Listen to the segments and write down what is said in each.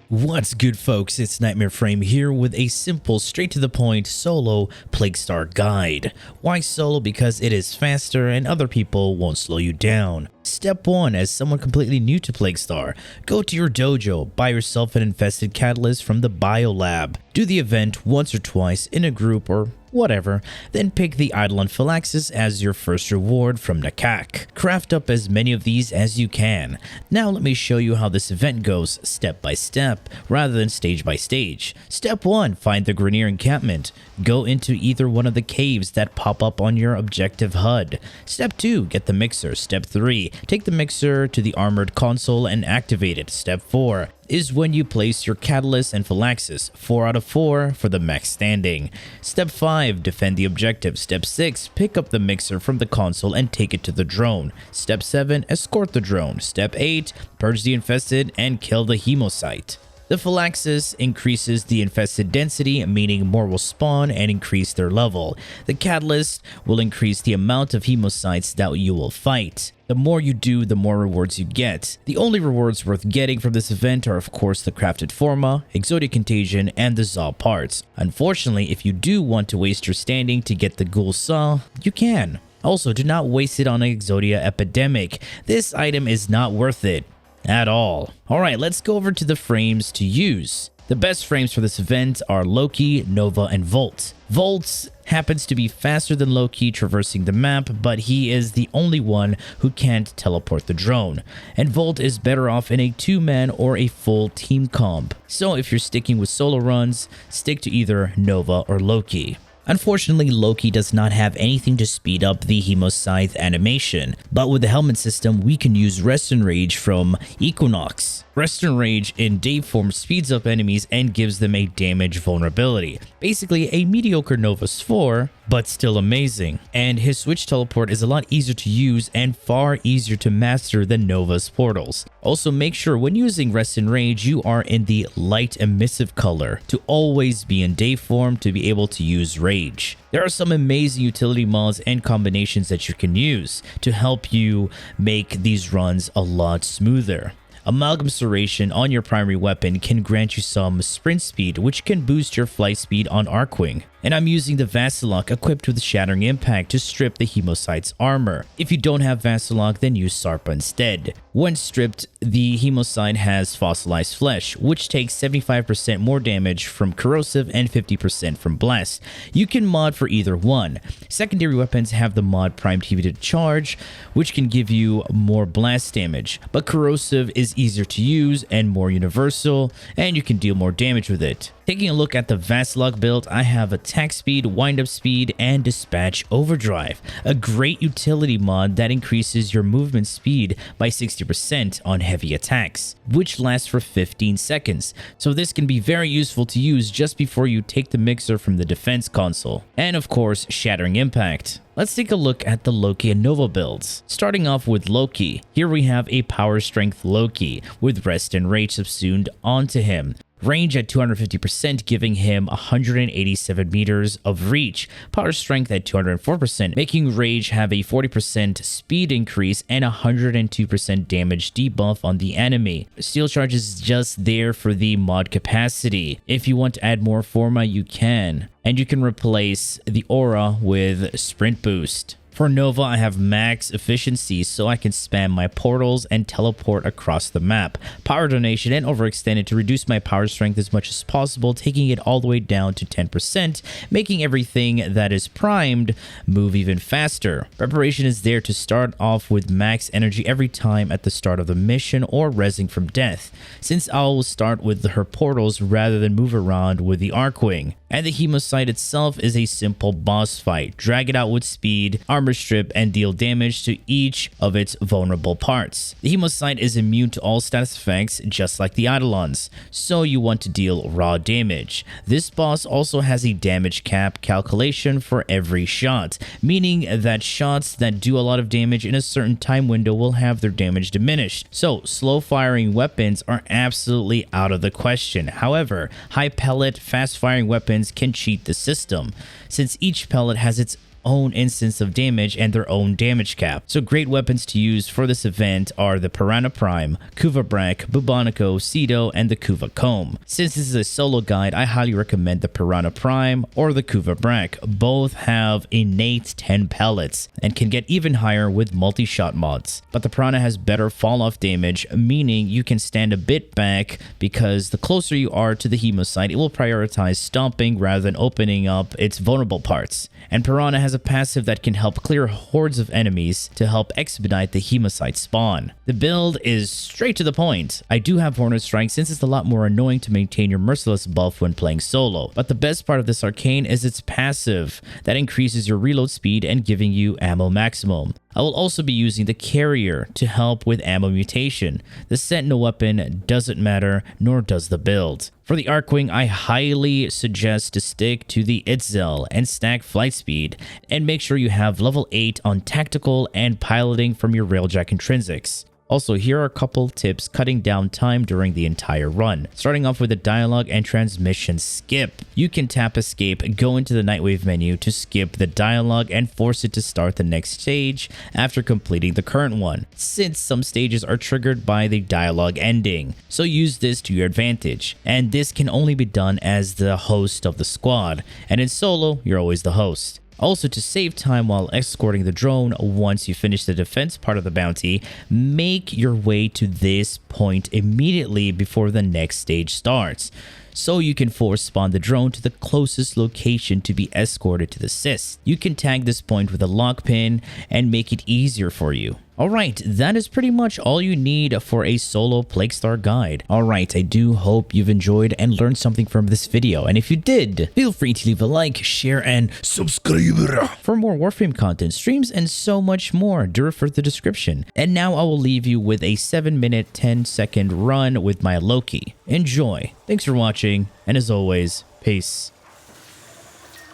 What's good, folks? It's Warframe here with a simple, straight to the point solo Plague Star guide. Why solo? Because it is faster and other people won't slow you down. Step 1, as someone completely new to Plague Star, go to your dojo, buy yourself an infested catalyst from the biolab. Do the event once or twice in a group or whatever, then pick the EIDOLON Phylaxis as your first reward from Nakak. Craft up as many of these as you can. Now let me show you how this event goes step by step, rather than stage by stage. Step 1, find the Grenier encampment. Go into either one of the caves that pop up on your objective HUD. Step 2, get the mixer. Step 3, take the mixer to the armored console and activate it. Step 4 is when you place your catalyst and Phylaxis, 4 out of 4 for the max standing. Step 5, defend the objective. Step 6, pick up the mixer from the console and take it to the drone. Step 7, escort the drone. Step 8, purge the infested and kill the hemocyte. The Phylaxis increases the infested density, meaning more will spawn and increase their level. The catalyst will increase the amount of hemocytes that you will fight. The more you do, the more rewards you get. The only rewards worth getting from this event are of course the crafted Forma, Exodia Contagion, and the Zaw parts. Unfortunately, if you do want to waste your standing to get the Ghoul Saw, you can. Also, do not waste it on an Exodia Epidemic. This item is not worth it at all. Alright, let's go over to the frames to use. The best frames for this event are Loki, Nova, and Volt. Volt happens to be faster than Loki traversing the map, but he is the only one who can't teleport the drone. And Volt is better off in a 2-man or a full team comp. So if you're sticking with solo runs, stick to either Nova or Loki. Unfortunately, Loki does not have anything to speed up the Hemocyte animation, but with the helmet system, we can use Rest and Rage from Equinox. Rest and Rage in Dave form speeds up enemies and gives them a damage vulnerability. Basically, a mediocre Nova's 4, but still amazing. And his switch teleport is a lot easier to use and far easier to master than Nova's portals. Also, make sure when using Rest and Rage, you are in the light emissive color to always be in Dave form to be able to use Rage. There are some amazing utility mods and combinations that you can use to help you make these runs a lot smoother. Amalgam Serration on your primary weapon can grant you some sprint speed, which can boost your flight speed on Arcwing. And I'm using the Vassalok equipped with Shattering Impact to strip the Hemocyte's armor. If you don't have Vassalok, then use Sarpa instead. When stripped, the Hemocyte has Fossilized Flesh, which takes 75% more damage from Corrosive and 50% from Blast. You can mod for either one. Secondary weapons have the mod Prime TV to Charge, which can give you more blast damage, but Corrosive is easier to use and more universal, and you can deal more damage with it. Taking a look at the Vassalok build, I have Attack Speed, Wind-Up Speed, and Dispatch Overdrive, a great utility mod that increases your movement speed by 60% on heavy attacks, which lasts for 15 seconds, so this can be very useful to use just before you take the mixer from the defense console. And of course, Shattering Impact. Let's take a look at the Loki and Nova builds. Starting off with Loki, here we have a Power Strength Loki with Rest and Rage subsumed onto him. Range at 250%, giving him 187 meters of reach. Power strength at 204%, making Rage have a 40% speed increase and 102% damage debuff on the enemy. Steel Charge is just there for the mod capacity. If you want to add more Forma, you can. And you can replace the Aura with Sprint Boost. For Nova, I have max efficiency, so I can spam my portals and teleport across the map. Power donation and overextended to reduce my power strength as much as possible, taking it all the way down to 10%, making everything that is primed move even faster. Preparation is there to start off with max energy every time at the start of the mission or resing from death, since I will start with her portals rather than move around with the Arcwing. And the Hemocyte itself is a simple boss fight. Drag it out with speed, armor strip, and deal damage to each of its vulnerable parts. The Hemocyte is immune to all status effects, just like the Eidolons, so you want to deal raw damage. This boss also has a damage cap calculation for every shot, meaning that shots that do a lot of damage in a certain time window will have their damage diminished. So slow firing weapons are absolutely out of the question. However, high pellet, fast firing weapons can cheat the system, since each pellet has its own instance of damage and their own damage cap. So great weapons to use for this event are the Piranha Prime, Kuva Brak, Bubonico, Cedo, and the Kuva Comb. Since this is a solo guide, I highly recommend the Piranha Prime or the Kuva Brak. Both have innate 10 pellets and can get even higher with multi-shot mods. But the Piranha has better fall-off damage, meaning you can stand a bit back because the closer you are to the Hemosite, it will prioritize stomping rather than opening up its vulnerable parts. And Piranha has a passive that can help clear hordes of enemies to help expedite the Hemosite spawn. The build is straight to the point. I do have Hornet Strike since it's a lot more annoying to maintain your Merciless buff when playing solo. But the best part of this arcane is its passive that increases your reload speed and giving you ammo maximum. I will also be using the Carrier to help with ammo mutation. The Sentinel weapon doesn't matter, nor does the build. For the Arcwing, I highly suggest to stick to the Itzel and stack flight speed, and make sure you have level 8 on tactical and piloting from your Railjack intrinsics. Also, here are a couple tips cutting down time during the entire run. Starting off with the dialogue and transmission skip. You can tap escape, go into the Nightwave menu to skip the dialogue and force it to start the next stage after completing the current one, since some stages are triggered by the dialogue ending. So use this to your advantage. And this can only be done as the host of the squad, and in solo, you're always the host. Also, to save time while escorting the drone, once you finish the defense part of the bounty, make your way to this point immediately before the next stage starts, so you can force spawn the drone to the closest location to be escorted to the cyst. You can tag this point with a lock pin and make it easier for you. Alright, that is pretty much all you need for a solo Plaguestar guide. Alright, I do hope you've enjoyed and learned something from this video, and if you did, feel free to leave a like, share, and subscribe for more Warframe content, streams, and so much more. Do refer to the description. And now I will leave you with a 7-minute, 10-second run with my Loki. Enjoy. Thanks for watching, and as always, peace.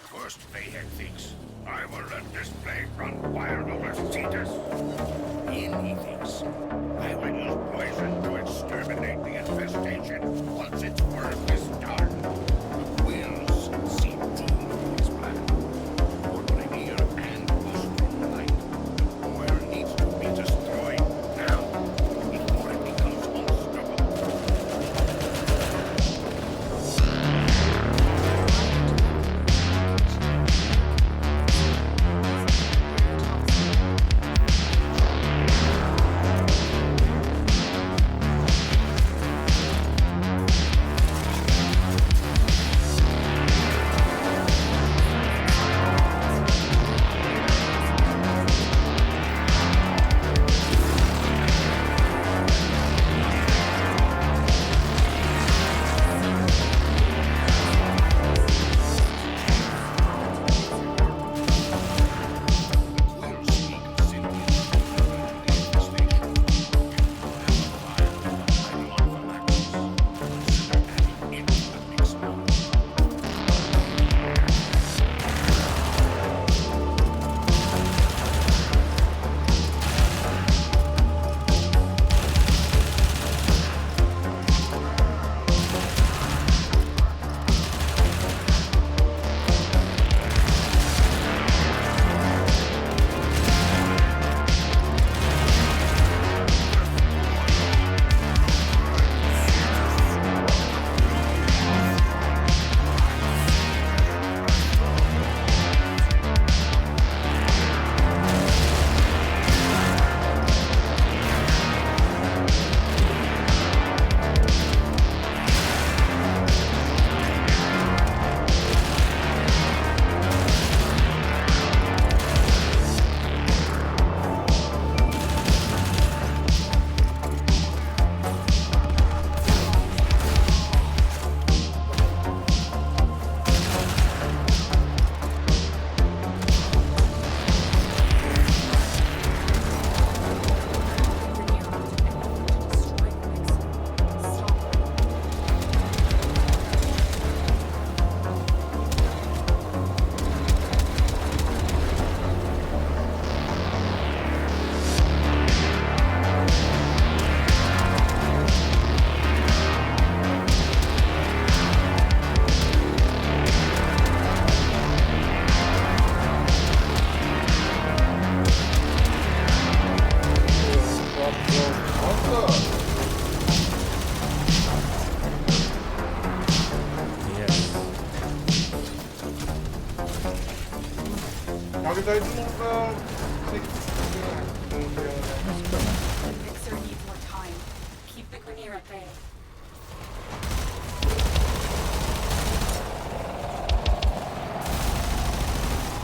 First Mayhem thinks, I will let this plague run wild over Cetus. Then he thinks, I will use poison to exterminate the infestation once its work is done. The wills seem true to his plan. For Premier and Austrian alike, the warrior needs to be destroyed now, before it becomes unstoppable. Bakit tayo dun nung The mixer needs more time. Keep the Grineer at bay.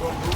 Well,